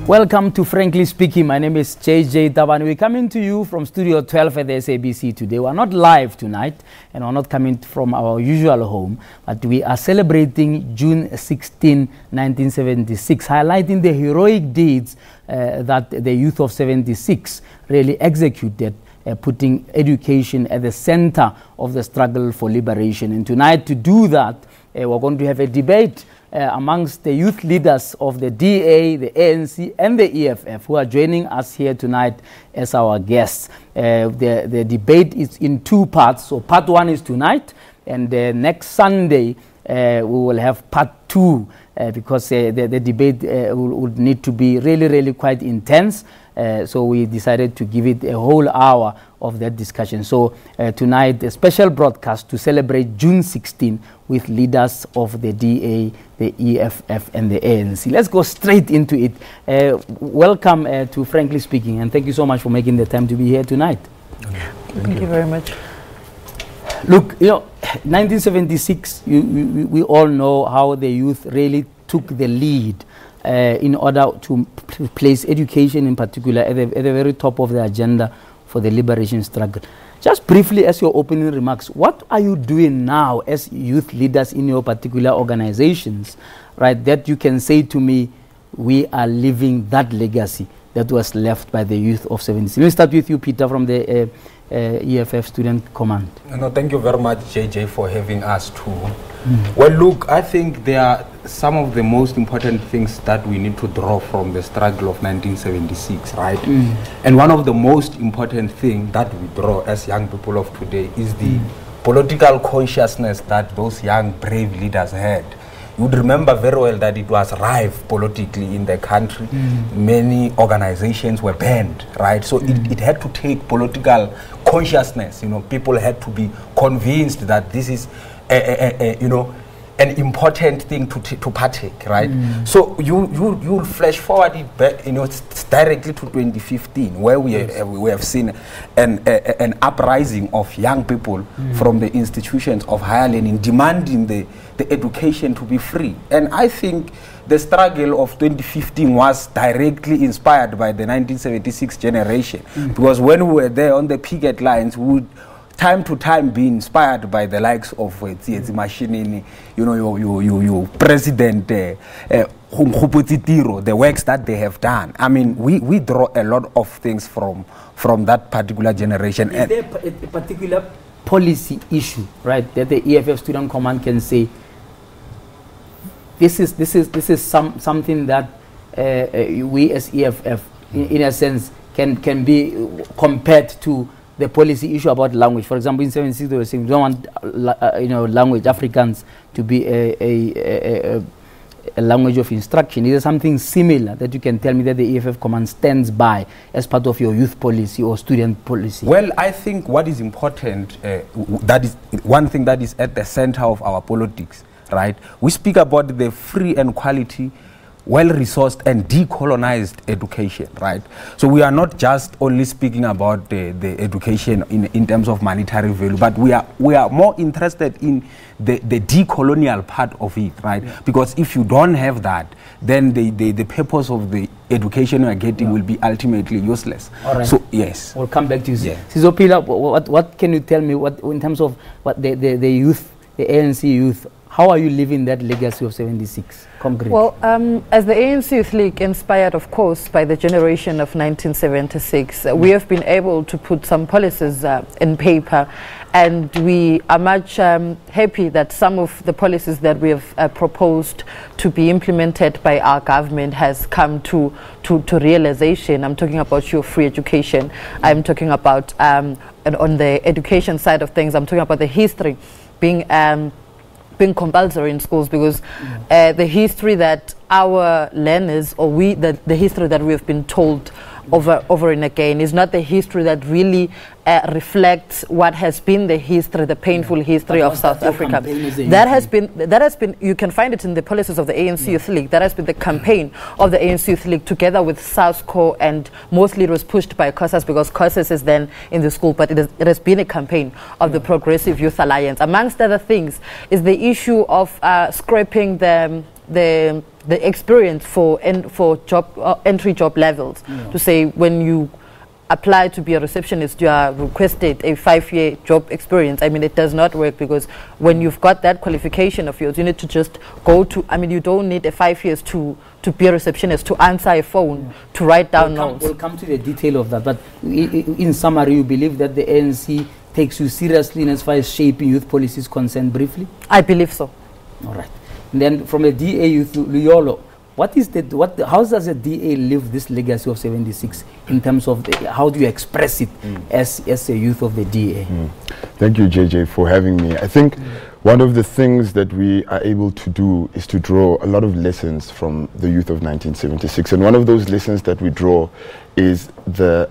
Welcome to Frankly Speaking. My name is JJ Taban. We're coming to you from Studio 12 at the SABC today. We're not live tonight and we're not coming from our usual home, but we are celebrating June 16, 1976, highlighting the heroic deeds that the youth of 76 really executed, putting education at the center of the struggle for liberation. And tonight, to do that, we're going to have a debate amongst the youth leaders of the DA, the ANC, and the EFF, who are joining us here tonight as our guests. The debate is in two parts. So part one is tonight, and next Sunday we will have part two, because the debate would need to be really quite intense. So we decided to give it a whole hour of that discussion. So tonight, a special broadcast to celebrate June 16 with leaders of the DA, the EFF, and the ANC. Let's go straight into it. Welcome to Frankly Speaking, and thank you so much for making the time to be here tonight. Thank you very much. Look, 1976, we all know how the youth really took the lead in order to place education in particular at the very top of the agenda for the liberation struggle. Just briefly, as your opening remarks, what are you doing now as youth leaders in your particular organizations, right, that you can say to me, we are living that legacy that was left by the youth of 76? Let me start with you, Peter, from the EFF Student Command. No, thank you very much, JJ, for having us too. Well, look, I think there are some of the most important things that we need to draw from the struggle of 1976, right? And one of the most important things that we draw as young people of today is the political consciousness that those young, brave leaders had. You would remember very well that it was rife politically in the country. Many organizations were banned, right? So it had to take political consciousness. People had to be convinced that this is an important thing to partake, right? So you'll flash forward it back, directly to 2015, where we have seen an uprising of young people from the institutions of higher learning, demanding the education to be free. And I think the struggle of 2015 was directly inspired by the 1976 generation, because when we were there on the picket lines, we would time to time be inspired by the likes of Mashinini, your president, the works that they have done. I mean, we draw a lot of things from that particular generation. Is there a particular policy issue, right, that the EFF Student Command can say, this is something that we as EFF, in a sense, can be compared to the policy issue about language? For example, in 76 they were saying we don't want language, Africans, to be a language of instruction. Is there something similar that you can tell me that the EFF Command stands by as part of your youth policy or student policy? Well, I think what is important, that is one thing that is at the center of our politics, right? We speak about the free and quality, well-resourced and decolonized education, right? So we are not just only speaking about the education in terms of monetary value, but we are more interested in the decolonial part of it, right? Because if you don't have that, then the purpose of the education you are getting will be ultimately useless. All right. So yes, we'll come back to you. Sizopila, what can you tell me in terms of what the youth, the ANC youth, how are you living that legacy of 76 concretely? Well, as the ANC Youth League, inspired, of course, by the generation of 1976, we have been able to put some policies in paper, and we are much happy that some of the policies that we have proposed to be implemented by our government has come to realization. I'm talking about your free education. I'm talking about, and on the education side of things, I'm talking about the history being compulsory in schools, because the history that our learners, or the history that we have been told over and again, is not the history that really reflects what has been the history, the painful history of South Africa. That has been, you can find it in the policies of the ANC Youth League. That has been the campaign of the ANC Youth League, together with SABC, and mostly it was pushed by COSAS, because COSAS is then in the school, but it has been a campaign of the Progressive Youth Alliance. Amongst other things is the issue of scrapping the the experience for job entry job levels, to say when you apply to be a receptionist, you are requested a 5-year job experience. I mean, it does not work, because when you've got that qualification of yours, you need to just go to, I mean, you don't need a 5 years to be a receptionist, to answer a phone, to write down notes. We'll come to the detail of that, but in summary, you believe that the ANC takes you seriously in as far as shaping youth policy is concerned, briefly? I believe so. All right. And then from the DA youth, Luyolo, how does the DA live this legacy of 76 in terms of how do you express it as a youth of the DA? Thank you, JJ, for having me. I think one of the things that we are able to do is to draw a lot of lessons from the youth of 1976. And one of those lessons that we draw is the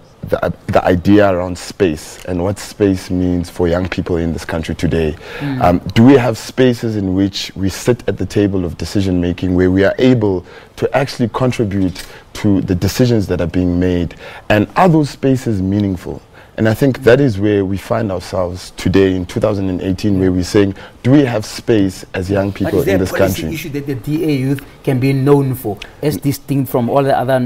idea around space and what space means for young people in this country today. Do we have spaces in which we sit at the table of decision making where we are able to actually contribute to the decisions that are being made? And are those spaces meaningful? And I think that is where we find ourselves today in 2018, where we're saying, do we have space as young people in this country? What is the issue that the DA youth can be known for, as distinct from all the other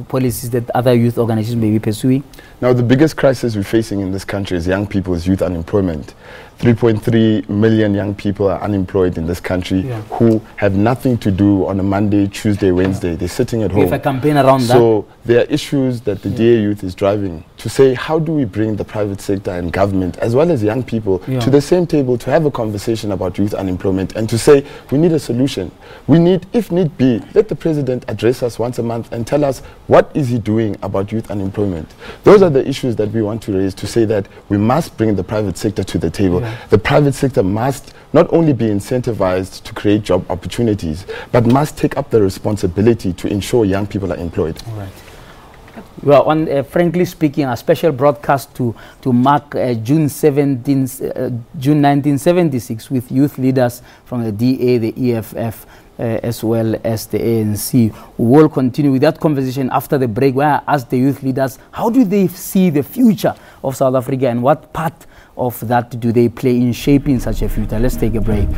policies that other youth organizations may be pursuing? Now, the biggest crisis we're facing in this country is young people's youth unemployment. 3.3 million young people are unemployed in this country who have nothing to do on a Monday, Tuesday, Wednesday. They're sitting at home. We have a campaign around that. So there are issues that the DA youth is driving to say, how do we bring the private sector and government, as well as young people, to the same table to have a conversation about youth unemployment and to say, we need a solution. We need, if need be, let the president address us once a month and tell us what is he doing about youth unemployment. Those are the issues that we want to raise, to say that we must bring the private sector to the table. The private sector must not only be incentivized to create job opportunities, but must take up the responsibility to ensure young people are employed. All right. Well, on frankly speaking, a special broadcast to mark June 1976 with youth leaders from the DA, the EFF, as well as the ANC. We will continue with that conversation after the break, where I ask the youth leaders, how do they see the future of South Africa and what part of that do they play in shaping such a future? Let's take a break.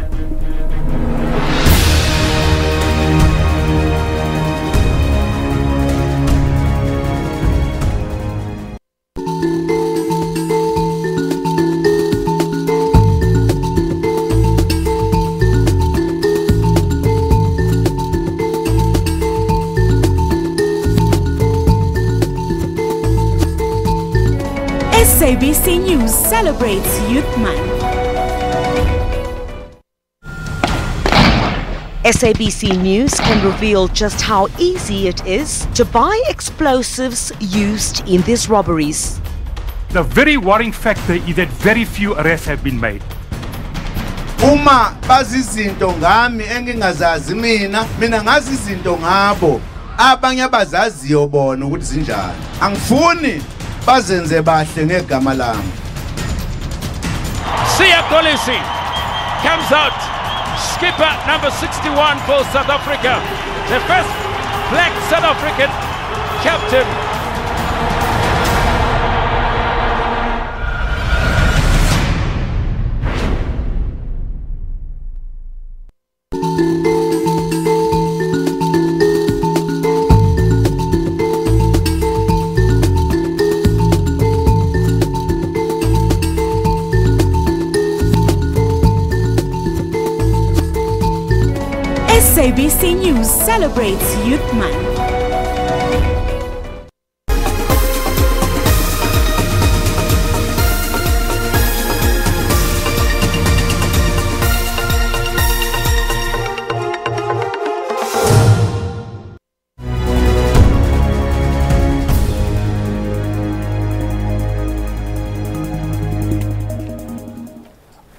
SABC News celebrates Youth Month. SABC News can reveal just how easy it is to buy explosives used in these robberies. The very worrying factor is that very few arrests have been made. Uma bazizinto ngami engingazazi mina ngazi izinto ngabo abanye abazaziyo bona ukuthi zinjani. Angifuni bazenze bahle ngegama lami. Siya Kolisi comes out, skipper number 61 for South Africa, the first black South African captain. SABC News celebrates Youth Month.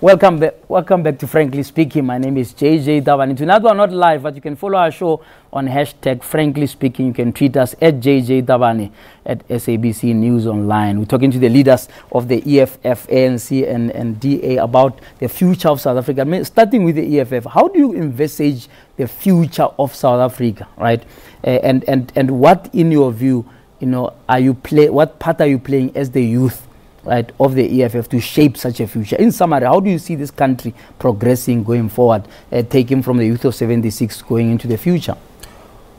Welcome back to Frankly Speaking. My name is JJ Tabane. Tonight we are not live, but you can follow our show on hashtag Frankly Speaking. You can tweet us at JJ Tabane at SABC News Online. We're talking to the leaders of the EFF, ANC and DA about the future of South Africa. Starting with the EFF, how do you envisage the future of South Africa, right? And what, in your view, what part are you playing as the youth right, of the EFF to shape such a future? In summary, how do you see this country progressing going forward, taking from the youth of 76 going into the future?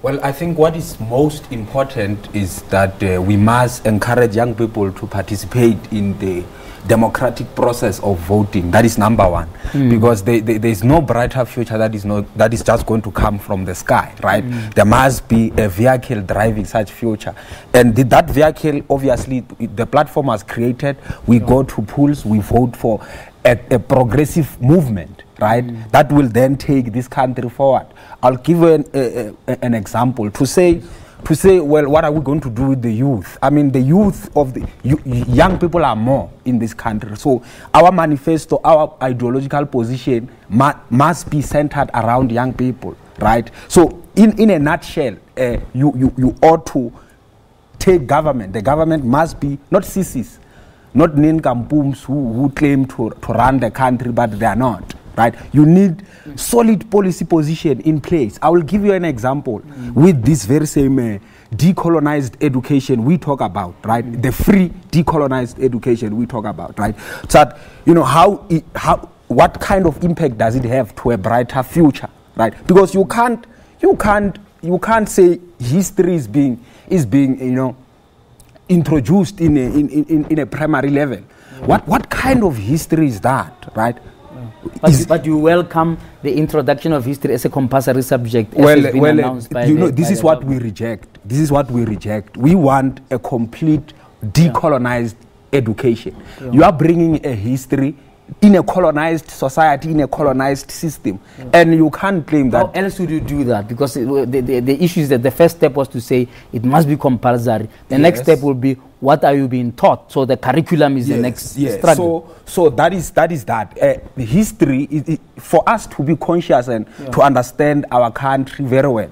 Well, I think what is most important is that we must encourage young people to participate in the democratic process of voting. That is number one, because there is no brighter future that is just going to come from the sky, right? There must be a vehicle driving such future, and that vehicle, obviously, the platform was created. We go to polls, we vote for a progressive movement, right? That will then take this country forward. I'll give you an example to say, well, what are we going to do with the youth? I mean, the youth of the young people are more in this country. So our manifesto, our ideological position must be centered around young people, right? So in a nutshell, you ought to take government. The government must be not sissies, not nincampooms who claim to run the country, but they are not. Right, you need solid policy position in place. I will give you an example with this very same decolonized education we talk about, right? The free decolonized education we talk about, right? So that, you know, what kind of impact does it have to a brighter future, right? Because you can't say history is being you know, introduced in a primary level. What kind of history is that, right? But you welcome the introduction of history as a compulsory subject. This is what we reject. This is what we reject. We want a complete decolonized education. Yeah. You are bringing a history in a colonized society, in a colonized system, and you can't claim that. How else would you do that? Because the issue is that the first step was to say it must be compulsory. The next step will be, what are you being taught? So the curriculum is the next struggle. So that is that. The history is for us to be conscious and to understand our country very well.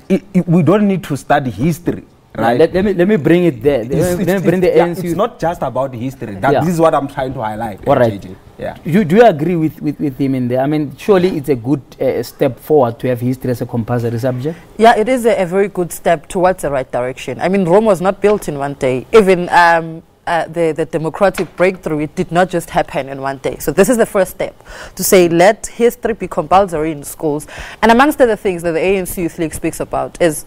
We don't need to study history. Right. Let me bring it there. Let me bring the ANC. It's not just about history. This is what I'm trying to highlight. All right. Do you agree with him in there? I mean, surely it's a good step forward to have history as a compulsory subject? Yeah, it is a very good step towards the right direction. I mean, Rome was not built in one day. Even the democratic breakthrough, it did not just happen in one day. So this is the first step, to say let history be compulsory in schools. And amongst other things that the ANC Youth League speaks about is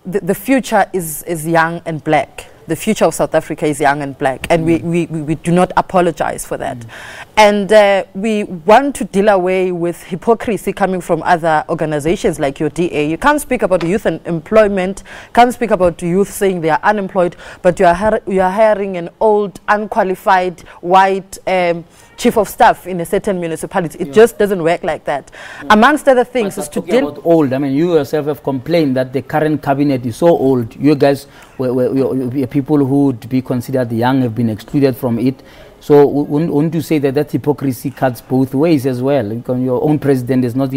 the future is young and black. The future of South Africa is young and black, and we do not apologize for that. And we want to deal away with hypocrisy coming from other organizations like your DA. You can't speak about youth and employment, can't speak about youth saying they are unemployed, but you are hiring an old, unqualified, white chief of staff in a certain municipality. It just doesn't work like that. Amongst other things, is to deal about old. I mean, you yourself have complained that the current cabinet is so old. You guys were people who would be considered young have been excluded from it. So wouldn't you say that hypocrisy cuts both ways as well? Because your own president has not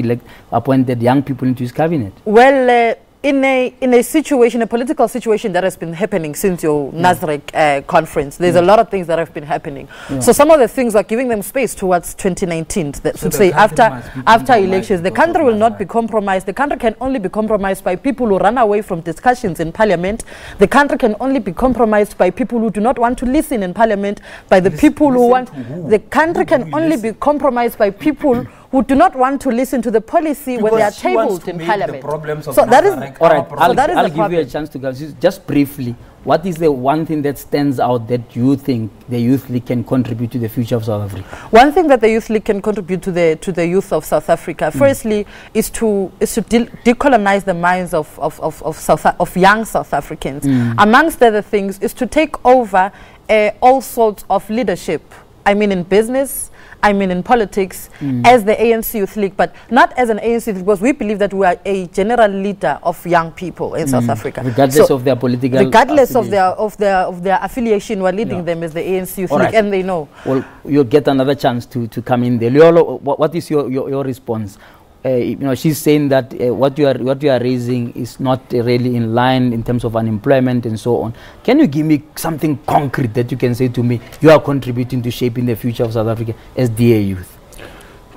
appointed young people into his cabinet. Well, in a situation, a political situation that has been happening since your Nasrec conference, there's a lot of things that have been happening. So some of the things are giving them space towards 2019. That should say after elections, the country will not be compromised. The country can only be compromised by people who run away from discussions in parliament. The country can only be compromised by people who do not want to listen in parliament, by the people who want. The country can only be compromised by people who do not want to listen to the policy when they are tabled in parliament. So that is all right. I'll give you a chance to go. Just briefly, what is the one thing that stands out that you think the Youth League can contribute to the future of South Africa? One thing that the Youth League can contribute to the youth of South Africa, firstly, is to decolonize the minds of young South Africans. Amongst other things, is to take over all sorts of leadership. I mean, in business, I mean in politics, as the ANC Youth League, but not as an ANC Youth League, because we believe that we are a general leader of young people in South Africa. Regardless of their political regardless of their affiliation, we're leading them as the ANC Youth League, and they know. Well, you'll get another chance to come in there. Liolo, what is your response? She's saying that what you are raising is not really in line in terms of unemployment and so on. Can you give me something concrete that you can say to me you are contributing to shaping the future of South Africa as DA Youth?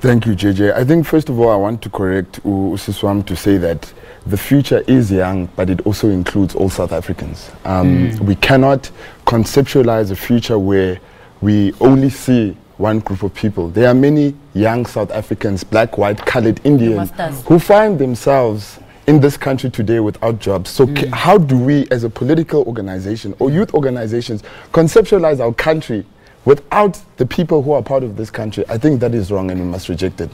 Thank you, JJ. I think first of all, I want to correct Usiswam to say that the future is young, but it also includes all South Africans. We cannot conceptualize a future where we only see one group of people. There are many young South Africans, black, white, colored, Indian, who find themselves in this country today without jobs. So how do we as a political organization or youth organizations conceptualize our country without the people who are part of this country? I think that is wrong and we must reject it.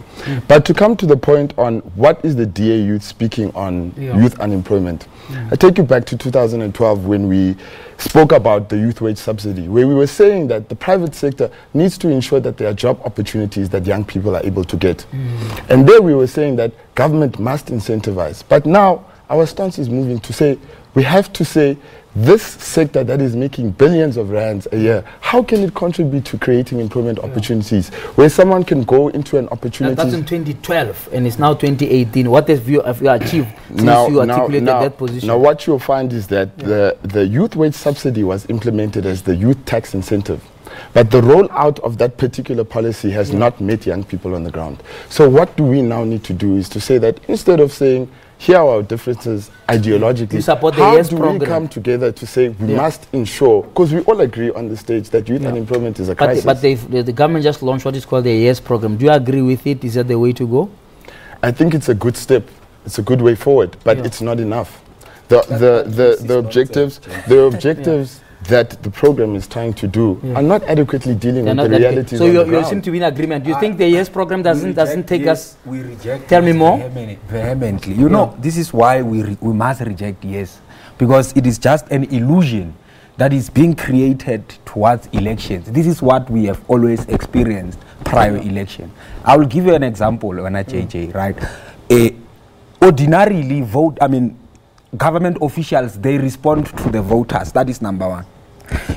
But to come to the point on what is the DA youth speaking on youth unemployment, I take you back to 2012 when we spoke about the youth wage subsidy, where we were saying that the private sector needs to ensure that there are job opportunities that young people are able to get. And there we were saying that government must incentivize. But now our stance is moving to say, we have to say, this sector that is making billions of rands a year, how can it contribute to creating employment opportunities where someone can go into an opportunity? That's in 2012 and it's now 2018. What have you achieved since you articulated that position? Now what you'll find is that the youth wage subsidy was implemented as the youth tax incentive. But the rollout of that particular policy has not met young people on the ground. So what do we now need to do is to say that instead of saying, here are our differences ideologically, how do we come together to say we must ensure, because we all agree on the stage that youth unemployment is a crisis. But the government just launched what is called the YES program. Do you agree with it? Is that the way to go? I think it's a good step. It's a good way forward, but it's not enough. The objectives that the program is trying to do are not adequately dealing with the realities. So you seem to be in agreement. Do you think the YES program doesn't take us? We reject. Tell me more. Vehemently. You know, this is why we must reject YES, because it is just an illusion that is being created towards elections. This is what we have always experienced prior election. I will give you an example, JJ, right? Ordinarily, government officials, they respond to the voters. That is number one.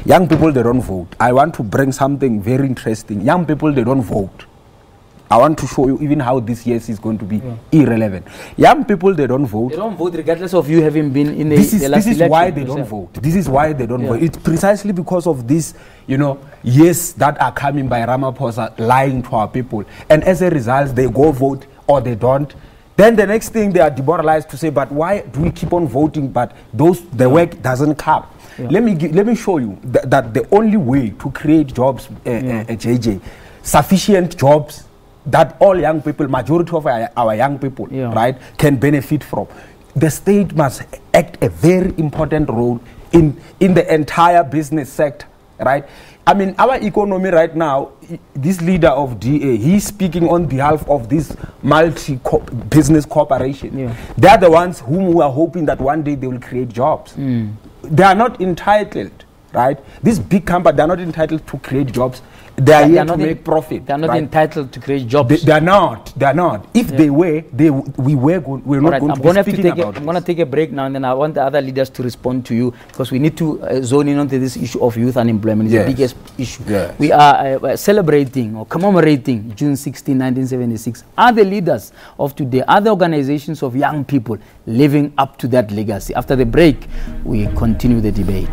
Young people, they don't vote. I want to bring something very interesting. Young people, they don't vote. I want to show you even how this year is going to be irrelevant. Young people, they don't vote. They don't vote regardless of you having been in the This is election why they don't vote. This is why they don't vote. It's precisely because of this, yes, that are coming by Ramaphosa lying to our people. And as a result, they go vote or they don't. Then the next thing, they are demoralized to say, but why do we keep on voting, but the work doesn't come? Let me show you that the only way to create jobs, JJ, sufficient jobs that all young people, majority of our young people, right, can benefit from. The state must act a very important role in the entire business sector, right? Our economy right now, this leader of DA, he's speaking on behalf of this multi-business corporation. They are the ones whom we are hoping that one day they will create jobs. They are not entitled, right? This big company, they are not entitled to create jobs. They are here to make profit. They are not entitled to create jobs. They are not. They are not. If they were, we're not going to be speaking about it. I'm going to take a break now, and then I want the other leaders to respond to you, because we need to zone in onto this issue of youth unemployment. It's the biggest issue. We are celebrating or commemorating June 16, 1976. Are the leaders of today, are the organizations of young people living up to that legacy? After the break, we continue the debate.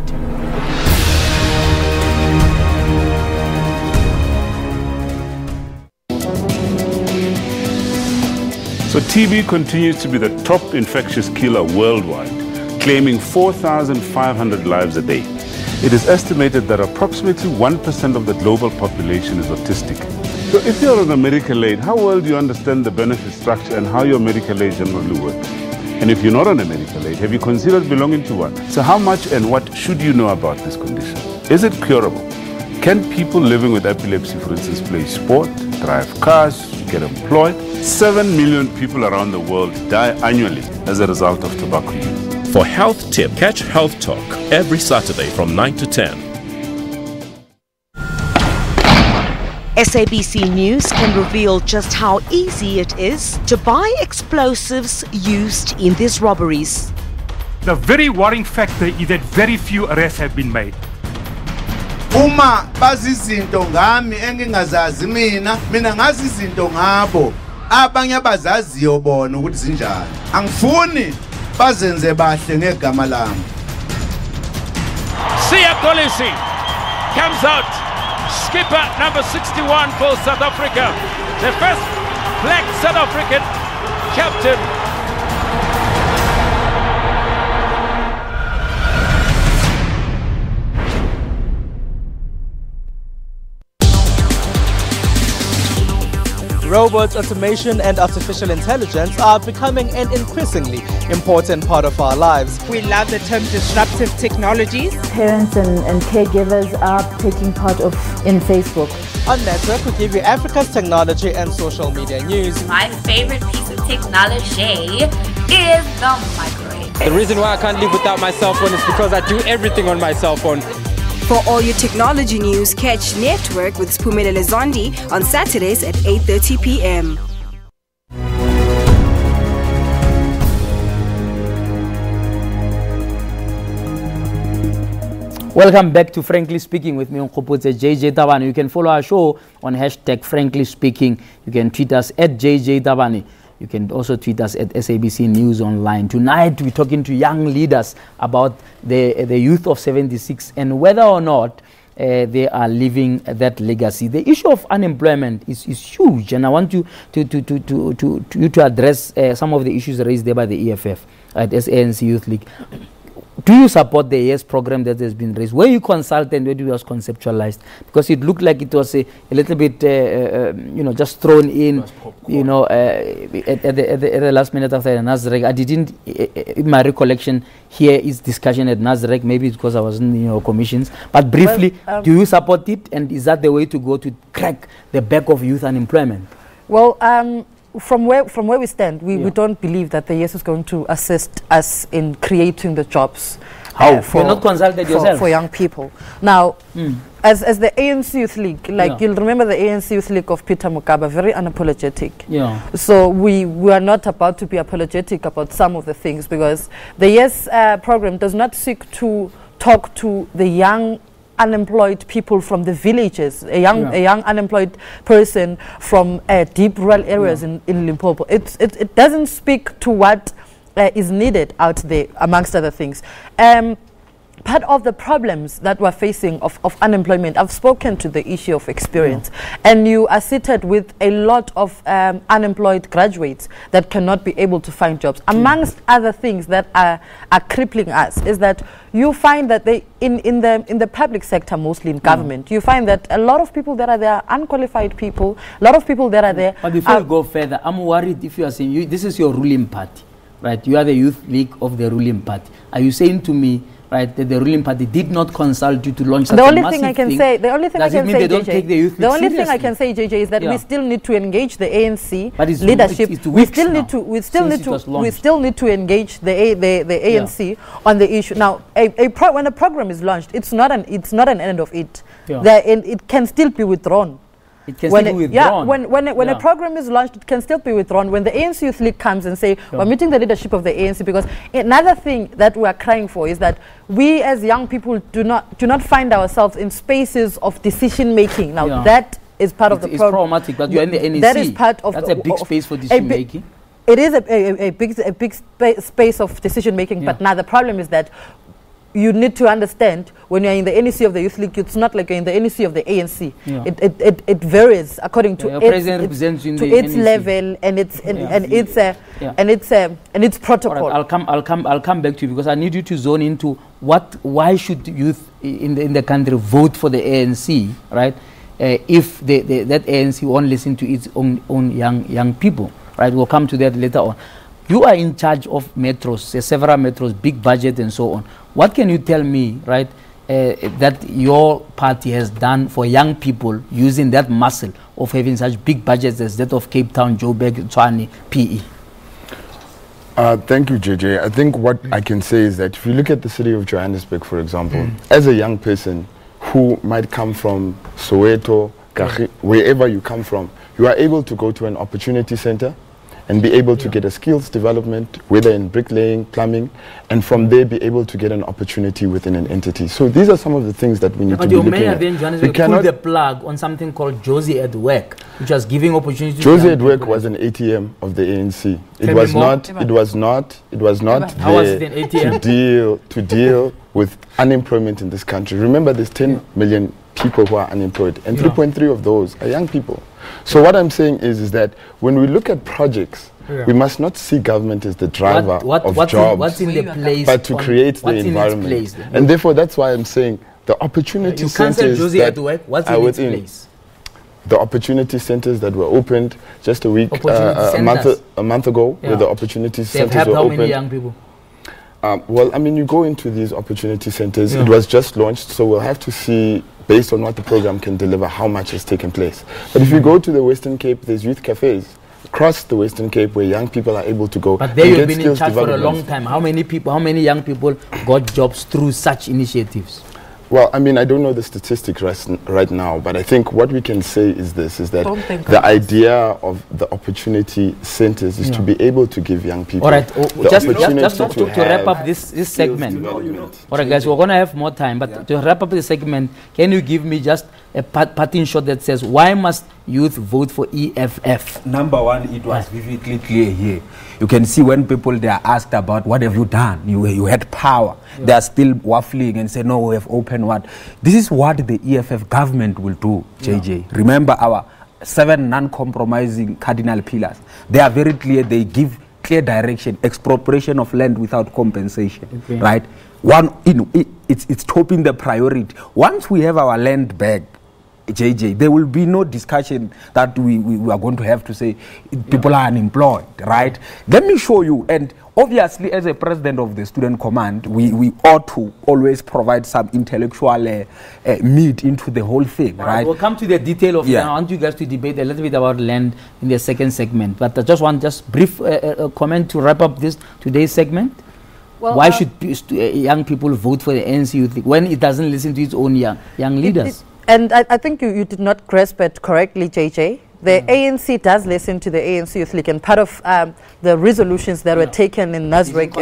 So TB continues to be the top infectious killer worldwide, claiming 4,500 lives a day. It is estimated that approximately 1% of the global population is autistic. So if you're on a medical aid, how well do you understand the benefit structure and how your medical aid generally works? And if you're not on a medical aid, have you considered belonging to one? So how much and what should you know about this condition? Is it curable? Can people living with epilepsy, for instance, play sport, drive cars, get employed? 7 million people around the world die annually as a result of tobacco use. For Health Tip, catch Health Talk every Saturday from 9 to 10. SABC News can reveal just how easy it is to buy explosives used in these robberies. The very worrying factor is that very few arrests have been made. Uma bazizinto ngami engingazazi mina ngazi izinto ngabo abanye abazaziyo bona ukuthi zinjani. Angifuni bazenze bahle ngegama lami. Siya Kolisi comes out, skipper number 61 for South Africa. The first black South African captain. Robots, automation and artificial intelligence are becoming an increasingly important part of our lives. We love the term disruptive technologies. Parents and caregivers are taking part in Facebook. On Network, we give you Africa's technology and social media news. My favorite piece of technology is the microwave. The reason why I can't live without my cell phone is because I do everything on my cell phone. For all your technology news, catch Network with Spumelele Zondi on Saturdays at 8:30 p.m. Welcome back to Frankly Speaking with me on Khopotse JJ Tabane. You can follow our show on hashtag Frankly Speaking. You can tweet us at JJ Tabane. You can also tweet us at SABC News Online. Tonight, we're talking to young leaders about the youth of 76 and whether or not they are living that legacy. The issue of unemployment is huge, and I want you to address some of the issues raised there by the EFF at SANC Youth League. Do you support the YES program that has been raised? Were you consulted when it was conceptualized? Because it looked like it was a little bit, just thrown in, at the last minute after the NASREC. I didn't, in my recollection, here is discussion at NASREC. Maybe it's because I wasn't in your commissions. But briefly, do you support it? And is that the way to go to crack the back of youth unemployment? Well, from where we stand, we don't believe that the YES is going to assist us in creating the jobs. How? You're not consulted yourself? For young people. Now, as the ANC Youth League, you'll remember the ANC Youth League of Peter Mokaba, very unapologetic. Yeah. So we are not about to be apologetic about some of the things, because the YES program does not seek to talk to the young unemployed people from the villages, a young unemployed person from deep rural areas in Limpopo. It doesn't speak to what is needed out there, amongst other things. Part of the problems that we're facing of unemployment, I've spoken to the issue of experience, and you are seated with a lot of unemployed graduates that cannot be able to find jobs. Amongst other things that are crippling us is that you find that they in the public sector, mostly in government, you find that a lot of people that are there are unqualified people, a lot of people that are there. But before you go further, I'm worried if you are saying this is your ruling party, right? You are the youth league of the ruling party. Are you saying to me, right, that the ruling party did not consult you to launch such a massive thing? The only thing I can say, the only thing I can say, JJ, is that we still need to engage the ANC leadership. We still need to engage the ANC on the issue. Now, when a program is launched, it's not an end of it. It can still be withdrawn. It can still be withdrawn. When a program is launched, it can still be withdrawn. When the ANC Youth League comes and say, we're meeting the leadership of the ANC, because another thing that we are crying for is that we as young people do not find ourselves in spaces of decision making. Now that is part of the problem. It's problematic, but you're in the NEC. That is part of that's a big space for decision making. It is a big space of decision making, but now the problem is that you need to understand when you're in the NEC of the Youth League, it's not like you're in the NEC of the ANC. It varies according to its level and its protocol. Right, I'll come back to you, because I need you to zone into why should youth in the country vote for the ANC, right? If that ANC won't listen to its own young people, right? We'll come to that later on. You are in charge of metros, several metros, big budget and so on. What can you tell me, right, that your party has done for young people using that muscle of having such big budgets as that of Cape Town, Joburg, Tshwane, PE? Thank you, JJ. I think what I can say is that if you look at the city of Johannesburg, for example, as a young person who might come from Soweto, wherever you come from, you are able to go to an opportunity center and be able to get a skills development, whether in bricklaying, plumbing, and from there be able to get an opportunity within an entity. So these are some of the things that we need to be looking at. We pulled the plug on something called Josie at Work, which was giving opportunities. Josie at Work was an ATM of the ANC. It was not there to deal with unemployment in this country. Remember, there's 10 million people who are unemployed, and 3.3 of those are young people. So what I'm saying is that when we look at projects, we must not see government as the driver of jobs, but to create the environment. And therefore, that's why I'm saying the opportunity centers that are within the opportunity centers that were opened just a month ago, where the opportunity centers were opened. How many young people? Well, I mean, you go into these opportunity centers. It was just launched, so we'll have to see, based on what the program can deliver, how much has taken place. But if you go to the Western Cape, there's youth cafes across the Western Cape where young people are able to go. But there you've been in charge for a long time. How many young people got jobs through such initiatives? Well, I mean, I don't know the statistics right now, but I think what we can say is this, is that the idea of the opportunity centers is to be able to give young people just to wrap up this segment. All right, guys, we're going to have more time, but to wrap up this segment, can you give me just a parting shot that says, why must youth vote for EFF? Number one, it was vividly clear here. You can see when people they are asked about what have you done, you had power. They are still waffling and say, no, we have opened what. This is what the EFF government will do, JJ. Remember our 7 non-compromising cardinal pillars. They are very clear. They give clear direction, expropriation of land without compensation, right? It's topping the priority. Once we have our land back, JJ, there will be no discussion that we are going to have to say people are unemployed, right? Let me show you. And obviously, as a president of the student command, we ought to always provide some intellectual meat into the whole thing, right? We'll come to the detail of I want you guys to debate a little bit about land in the second segment. But I just want brief comment to wrap up this today's segment. Well, why should young people vote for the ANC Youth League when it doesn't listen to its own young leaders? And I think you did not grasp it correctly, JJ. The ANC does listen to the ANC Youth League, and part of the resolutions that were taken in Nasrec,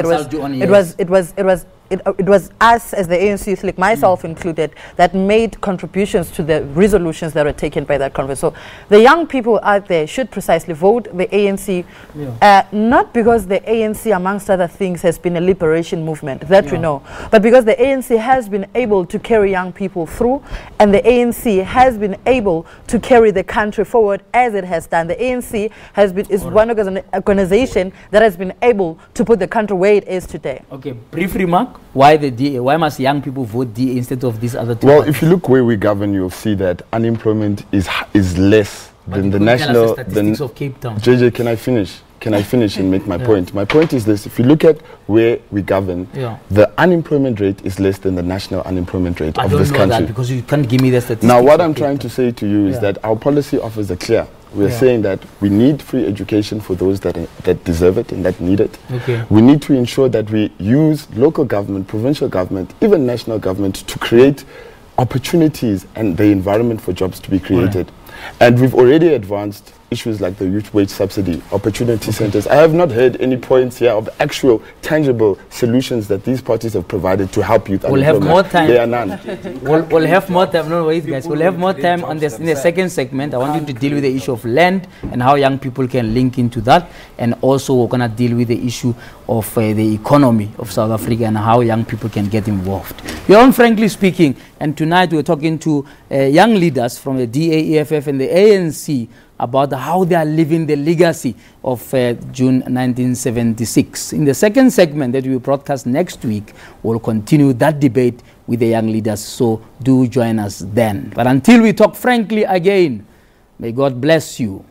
it was us as the ANC Youth League, myself included, that made contributions to the resolutions that were taken by that conference. So the young people out there should precisely vote the ANC, not because the ANC, amongst other things, has been a liberation movement, that we know, but because the ANC has been able to carry young people through, and the ANC has been able to carry the country forward as it has done. The ANC is one organization that has been able to put the country where it is today. Okay, brief remark. Why the DA? Why must young people vote DA instead of these other two? Well, if you look where we govern, you'll see that unemployment is less than the national. Statistics of Cape Town. JJ, can I finish? Can I finish and make my point? My point is this: if you look at where we govern, the unemployment rate is less than the national unemployment rate of this country. I don't know that because you can't give me the statistics. Now, what I'm trying to say to you is that our policy offers are clear. We're saying that we need free education for those that deserve it and that need it. We need to ensure that we use local government, provincial government, even national government to create opportunities and the environment for jobs to be created. And we've already advanced issues like the youth wage subsidy, opportunity centers. I have not heard any points here of actual, tangible solutions that these parties have provided to help youth. We'll have more time. There are none. We'll have more time. No, wait, guys. We'll have more time on this in the second segment. I want you to deal with the issue of land and how young people can link into that. And also, we're going to deal with the issue of the economy of South Africa and how young people can get involved. We're on Frankly Speaking, and tonight we're talking to young leaders from the DA, EFF, and the ANC about how they are living the legacy of June 1976. In the second segment that we will broadcast next week, we'll continue that debate with the young leaders, so do join us then. But until we talk frankly again, may God bless you.